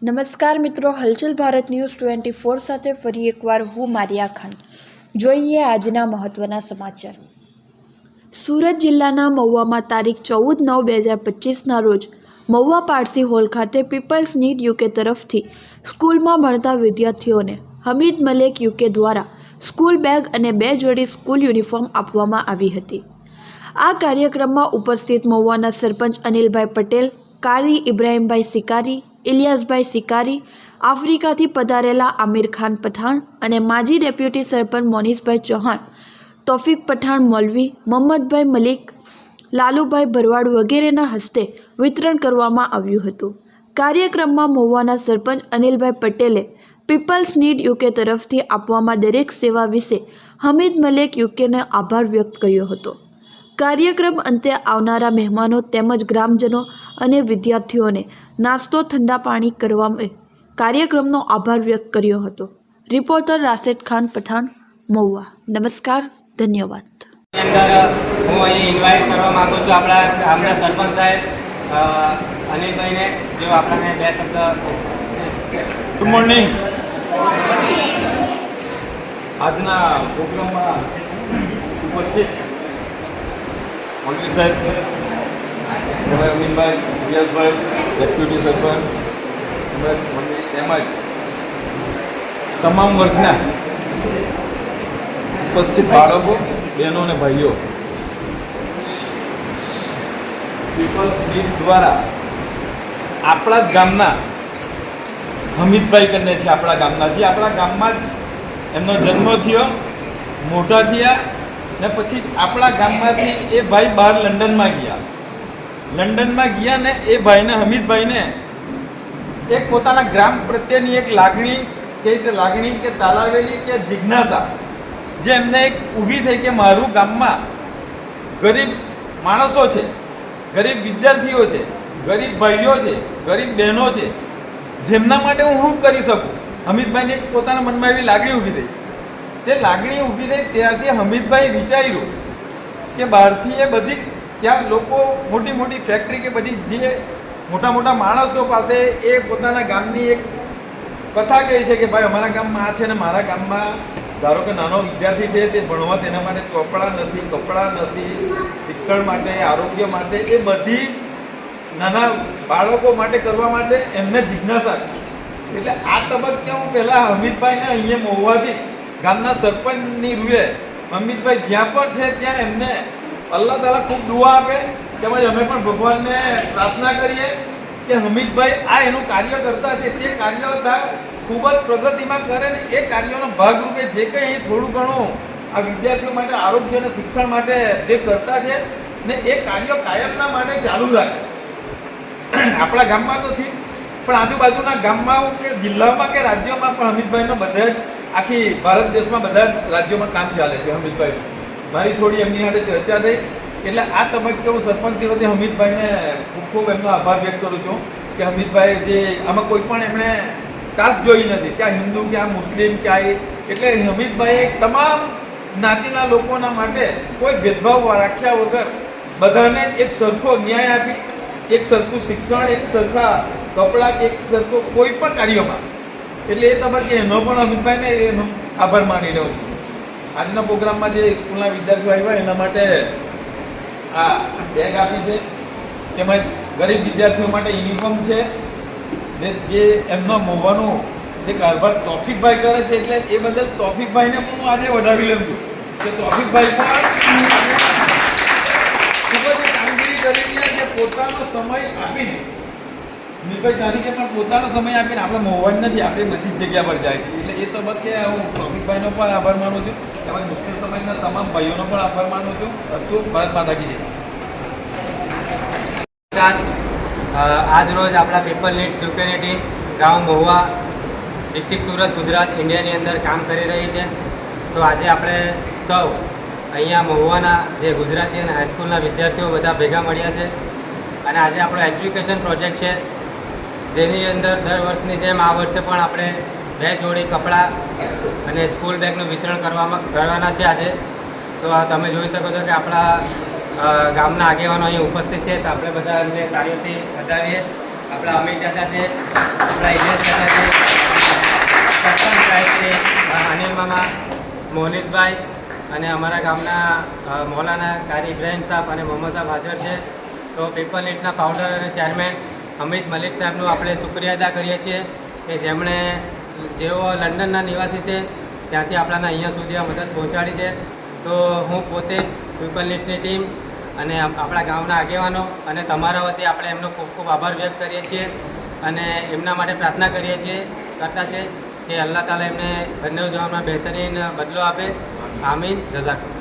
નમસ્કાર મિત્રો, હલચલ ભારત ન્યૂઝ 24 સાથે ફરી એકવાર હું મારિયા ખાન. જોઈએ આજના મહત્વના સમાચાર. સુરત જિલ્લાના મહુવામાં તારીખ 14/9/2025ના રોજ મહુવા પારસી હોલ ખાતે પીપલ્સ નીડ યુકે તરફથી સ્કૂલમાં ભણતા વિદ્યાર્થીઓને હમીદ મલેક યુકે દ્વારા સ્કૂલ બેગ અને 2 જોડી સ્કૂલ યુનિફોર્મ આપવામાં આવી હતી. આ કાર્યક્રમમાં ઉપસ્થિત મહુવાના સરપંચ અનિલભાઈ પટેલ, કારી ઇબ્રાહીમભાઈ સિકારી, ઇલિયાસભાઈ સિકારી, આફ્રિકાથી પધારેલા આમિર ખાન પઠાણ અને માજી ડેપ્યુટી સરપંચ મોનીસભાઈ ચૌહાણ, તોફિક પઠાણ મૌલવી, મોહમ્મદભાઈ મલિક, લાલુભાઈ ભરવાડ વગેરેના હસ્તે વિતરણ કરવામાં આવ્યું હતું. કાર્યક્રમમાં મહુવાના સરપંચ અનિલભાઈ પટેલે પીપલ્સ નીડ યુકે તરફથી આપવામાં દરેક સેવા વિશે હમીદ મલેક યુકેનો આભાર વ્યક્ત કર્યો હતો. કાર્યક્રમ અંતે આવનારા મહેમાનો તેમજ ગ્રામજનો અને વિદ્યાર્થીઓને નાસ્તો ઠંડા પાણી કરવામાં કાર્યક્રમનો આભાર વ્યક્ત કર્યો હતો. રિપોર્ટર રાશિદ ખાન પઠાણ, મહુવા. નમસ્કાર, ધન્યવાદ. હું અહીં ઇન્વાઇટ કરવા માંગુ છું આપણા સરપંચ સાહેબ અનિલભાઈને, જો આપણને 2 શબ્દ. Good morning. આજના પ્રોગ્રામમાં ઉપસ્થિત મંત્રી સાહેબ, અમીનભાઈ, ઇલિયાસભાઈ, ડેપ્યુટી સરપંચ તેમજ તમામ વર્ગના ઉપસ્થિત બાળકો, બહેનો અને ભાઈઓ, પીપલ્સ નીડ દ્વારા આપણા જ ગામના હમીદભાઈ કરીને છે, આપણા ગામમાં જ એમનો જન્મ થયો, મોટા થયા ને પછી આપણા ગામમાંથી એ ભાઈ બહાર લંડનમાં ગયા ને એ ભાઈને, હમીદભાઈને એક પોતાના ગ્રામ પ્રત્યેની એક લાગણી કે તાલાવેલી કે જિજ્ઞાસા જે એમને એક ઊભી થઈ કે મારું ગામમાં ગરીબ માણસો છે, ગરીબ વિદ્યાર્થીઓ છે, ગરીબ ભાઈઓ છે, ગરીબ બહેનો છે, જેમના માટે હું શું કરી શકું. હમીદભાઈને એક પોતાના મનમાં એવી લાગણી ઊભી થઈ. તે લાગણી ઊભી થઈ ત્યારથી હમીદભાઈ વિચાર્યું કે બહારથી એ બધી ત્યાં લોકો મોટી મોટી ફેક્ટરી કે બધી જે મોટા મોટા માણસો પાસે એ પોતાના ગામની એક કથા કહે છે કે ભાઈ અમારા ગામમાં આ છે ને મારા ગામમાં ધારો કે નાનો વિદ્યાર્થી છે, તે ભણવા તેના માટે ચોપડા નથી, કપડાં નથી, શિક્ષણ માટે, આરોગ્ય માટે, એ બધી નાના બાળકો માટે કરવા માટે એમને જિજ્ઞાસા છે. એટલે આ તબક્કે હું પહેલાં હમીદભાઈને અહીંયા મહુવાથી ગામના સરપંચની રૂએ હમીદભાઈ જ્યાં પણ છે ત્યાં એમને અલ્લાહ તાલા ખૂબ દુઆ આપે, તેમજ અમે પણ ભગવાનને પ્રાર્થના કરીએ કે હમીદભાઈ આ એનું કાર્ય કરતા છે તે કાર્ય ખૂબ જ પ્રગતિમાં કરે ને એ કાર્યોના ભાગરૂપે જે કંઈ અહીં થોડું ઘણું આ વિદ્યાર્થીઓ માટે આરોગ્ય અને શિક્ષણ માટે જે કરતા છે ને એ કાર્ય કાયમના માટે ચાલુ રાખે. આપણા ગામમાં તો ઠીક, પણ આજુબાજુના ગામમાં કે જિલ્લામાં કે રાજ્યોમાં પણ હમીદભાઈનો બધા જ આખી ભારત દેશમાં બધા રાજ્યોમાં કામ ચાલે છે હમીદભાઈ. મારી થોડી એમની સાથે ચર્ચા થઈ એટલે આ તબક્કે હું સરપંચ શ્રીમતી હમીદભાઈને ખૂબ ખૂબ એમનો આભાર વ્યક્ત કરું છું કે હમીદભાઈ જે આમાં કોઈ પણ એમણે કાસ્ટ જોઈ નથી કે આ હિન્દુ કે આ મુસ્લિમ કે આ, એટલે હમીદભાઈએ તમામ જ્ઞાતિના લોકોના માટે કોઈ ભેદભાવ રાખ્યા વગર બધાને એક સરખો ન્યાય આપી, એક સરખું શિક્ષણ, એક સરખા કપડાં કે એક સરખો કોઈ પણ કાર્યમાં, એટલે એ તબક્કે એનો પણ હમીદભાઈને એનો આભાર માની રહ્યો છું. આજના પ્રોગ્રામમાં જે સ્કૂલના વિદ્યાર્થીઓ આવ્યા એના માટે આ બેગ આપી છે, તેમજ ગરીબ વિદ્યાર્થીઓ માટે યુનિફોર્મ છે, જે એમનો મહુવાનું જે કારભાર તોફિકભાઈ કરે છે, એટલે એ બદલ તોફિકભાઈને પણ હું આજે વધાવી લઉં છું કે તોફિકભાઈ પણ ખૂબ જ કામગીરી કરી રહ્યા છે પોતાનો સમય આપીને. નિર્ભય તારીખે પણ પોતાનો સમય આપીને આપણે મહુવાની નથી, આપણે બધી જ જગ્યા પર જાય છે. એટલે એ તબક્કે હું તોફિકભાઈનો પણ આભાર માનું છું, તેમજ મુસ્લિમ સમાજના તમામ ભાઈઓનો પણ આભાર માનું છું. અસ્તુ ભારત માતા કી જય. આજ રોજ આપણા પીપલ નીડ્સ યુકેની ટીમ ગામ મહુવા, ડિસ્ટ્રિક્ટ સુરત, ગુજરાત, ઇન્ડિયાની અંદર કામ કરી રહી છે. તો આજે આપણે સૌ અહીંયા મહુવાના જે ગુજરાતી અને હાઈસ્કૂલના વિદ્યાર્થીઓ બધા ભેગા મળ્યા છે અને આજે આપણો એજ્યુકેશન પ્રોજેક્ટ છે, જેની અંદર દર વર્ષની જેમ આ વર્ષે પણ આપણે 2 જોડી કપડાં અને સ્કૂલ બેગનું વિતરણ કરવાના છે આજે. તો તમે જોઈ શકો છો કે આપણા ગામના આગેવાનો અહીં ઉપસ્થિત છે, તો આપણે બધા એમને તાળીઓથી વધાવીએ. આપણા અમીર ચાચા છે, આપણા ઇલેશ ચાચા છે, સરપંચ સાહેબ છે, અનિલ મામા, મોનિતભાઈ અને અમારા ગામના મૌલાના કારી ઇબ્રાહિમ સાહેબ અને મોહમ્મદ સાહેબ હાજર છે. તો પેપર નેટના ફાઉન્ડર અને ચેરમેન અમિત મલિક સાહેબનું આપણે શુક્રિયા અદા કરીએ છીએ કે જેમણે જેઓ લંડનના નિવાસી છે ત્યાંથી આપણાને અહીંયા સુધી આ મદદ પહોંચાડી છે. તો હું પોતે પેપર નેટની ટીમ અને આપણા ગામના આગેવાનો અને તમારા વતી આપણે એમનો ખૂબ ખૂબ આભાર વ્યક્ત કરીએ છીએ અને એમના માટે પ્રાર્થના કરીએ છીએ કે અલ્લાહ તાલા એમને બંને જવાબમાં બહેતરીન બદલો આપે. આમીન. જઝાકલ્લાહ.